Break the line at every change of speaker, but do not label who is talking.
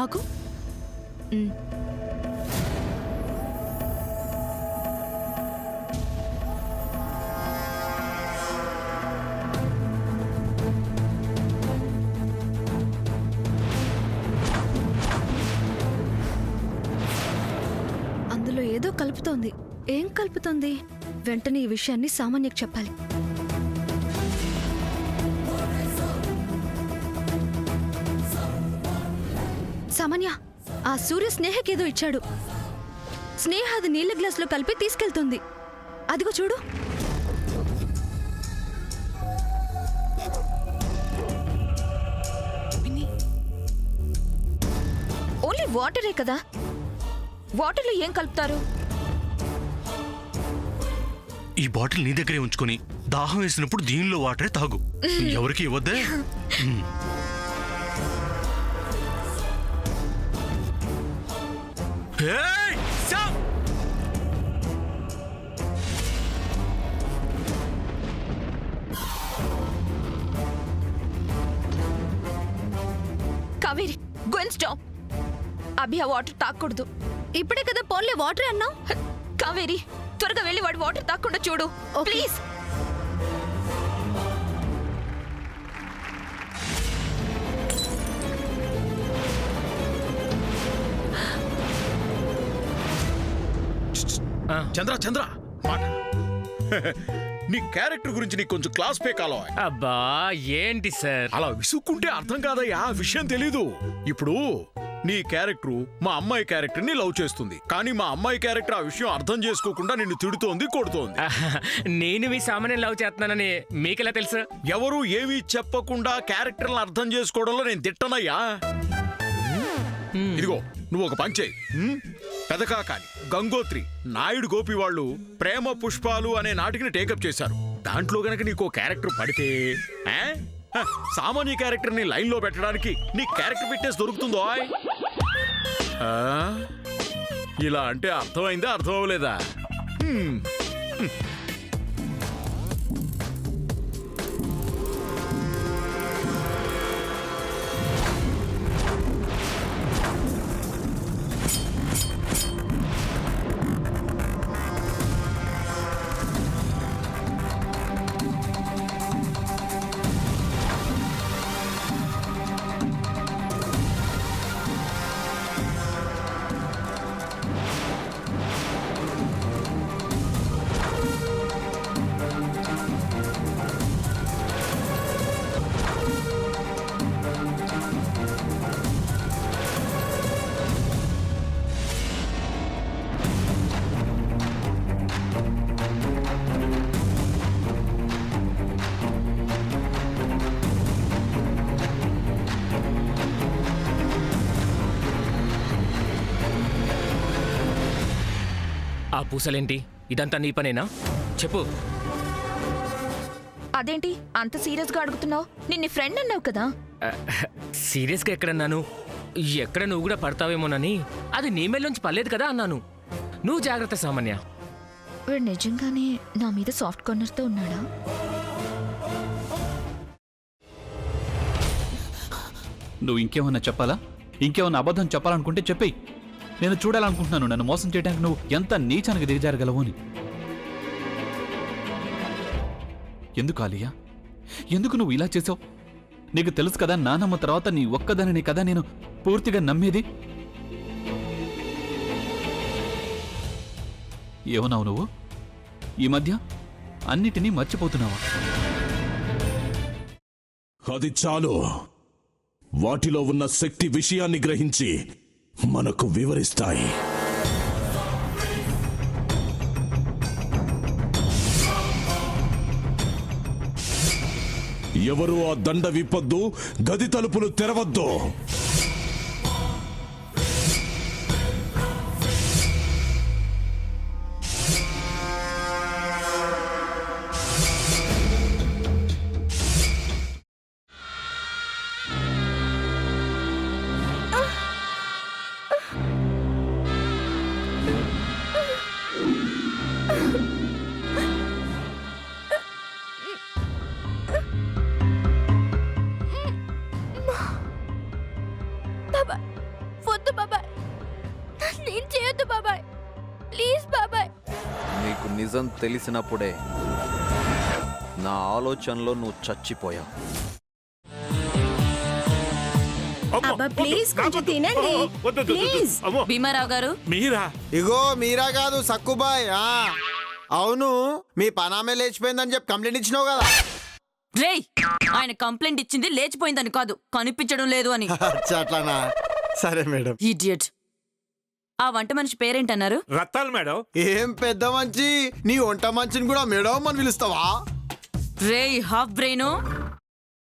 ఆగు. అందులో ఏదో కలుపుతోంది. ఏం కలుపుతోంది? వెంటనే ఈ విషయాన్ని సామాన్యకు చెప్పాలి. సామాన్య, ఆ సూర్య స్నేహకేదో ఇచ్చాడు. స్నేహ అది నీళ్ళ గ్లాసులో కలిపి తీసుకెళ్తుంది. అదిగో చూడు.
ఓన్లీ వాటరే కదా, వాటర్లో ఏం కలుపుతారు?
ఈ బాటిల్ నీ దగ్గరే ఉంచుకొని దాహం వేసినప్పుడు దీనిలో వాటరే తాగు. ఎవరికి ఇవ్వద్దే.
Kaveri, go and stop. అభి ఆ వాటర్ తాకూడదు.
ఇప్పుడే కదా పోన్లే వాటరే అన్నావు.
కావేరి, త్వరగా వెళ్ళి వాడు వాటర్ తాకుండా చూడు ప్లీజ్.
చంద్ర చంద్ర మాట నీ క్యారెక్టర్ గురించి నీకు కొంచెం క్లాస్ పే కాలం.
అబ్బా ఏంటి సార్
అలా విసుక్కుంటే అర్థం కాదయ్యా, విషయం తెలీదు. ఇప్పుడు నీ క్యారెక్టర్ మా అమ్మాయి క్యారెక్టర్ ని లవ్ చేస్తుంది, కానీ మా అమ్మాయి క్యారెక్టర్ ఆ విషయం అర్థం చేసుకోకుండా నిన్ను తిడుతోంది, కొడుతోంది.
నేను మీ సామాన్యం లవ్ చేస్తున్నానని మీకెలా తెలుసు?
ఎవరు ఏమీ చెప్పకుండా క్యారెక్టర్లను అర్థం చేసుకోవడంలో నేను తిట్టనయ్యా. ఇదిగో నువ్వు ఒక పని చేయి. పెదకాకాని, గంగోత్రి, నాయుడు గోపి వాళ్ళు ప్రేమ పుష్పాలు అనే నాటికని టేకప్ చేశారు. దాంట్లో గనక నీకో క్యారెక్టర్ పడితే సామాన్య క్యారెక్టర్ ని లైన్ లో పెట్టడానికి నీ క్యారెక్టర్ ఫిట్నెస్ దొరుకుతుందో? ఇలా అంటే అర్థమైందా, అర్థం అవ్వలేదా?
ఆ పూసలేంటి? ఇదంతా నీ పనేనా? చెప్పు.
అదేంటి అంత సీరియస్ గా అడుగుతున్నావు? నిన్ను ఫ్రెండ్ అన్నావు కదా.
సీరియస్గా ఎక్కడన్నాను? ఎక్కడ నువ్వు కూడా పడతావేమోనని. అది నీ మేలోంచి పర్లేదు కదా అన్నాను. నువ్వు జాగ్రత్త సామాన్య.
వీడు నిజంగానే నా మీద సాఫ్ట్ కార్నర్ తో ఉన్నాడా?
నువ్వు ఇంకేమన్నా చెప్పాలా? ఇంకేమన్నా అబద్ధం చెప్పాలనుకుంటే చెప్పేయి. నేను చూడాలనుకుంటున్నాను నన్ను మోసం చేయడానికి నువ్వు ఎంత నీచానికి దిగజారగలవు అని. ఎందుకు ఆలియా, ఎందుకు నువ్వు ఇలా చేసావు? నీకు తెలుసు కదా నానమ్మ తర్వాత నీ ఒక్కదానిని కదా నేను పూర్తిగా నమ్మేది. ఏమన్నావు నువ్వు? ఈ మధ్య అన్నిటినీ మర్చిపోతున్నావా?
అది చాలు. వాటిలో ఉన్న శక్తి విషయాన్ని గ్రహించి మనకు వివరిస్తాయి. ఎవరు ఆ దండ విప్పొద్దు, గది తలుపులు తెరవద్దు.
వద్దు బాబాయ్, నేను చేయొద్దు బాబాయ్, ప్లీజ్ బాబాయ్.
నీకు నిజం తెలిసినప్పుడే నా ఆలోచనలో నువ్వు చచ్చిపోయావు.
అబ్బా ప్లీజ్ కొంచెం తినండి ప్లీజ్.
భీమారావు గారు,
మీరా?
ఇగో మీరా కాదు సక్కుబాయ్. అవును, మీ పనామే లేచిపోయిందని చెప్పి కంప్లైంట్ ఇచ్చినావు కదా.
రేయ్, ఆయన కంప్లైంట్ ఇచ్చింది లేచిపోయిందని కాదు, కనిపించడం లేదు అని.
అచ్చా, అట్లానా? సరే మేడం.
ఇడియట్. ఆ వంట మనిషి పేరేంటన్నారు?
రత్తాలు మేడం.
ఏం పెద్ద మంచి, నీ వంట మంచిని కూడా మేడం అని పిలుస్తావా?
రేయ్ హాఫ్ బ్రెయిన్,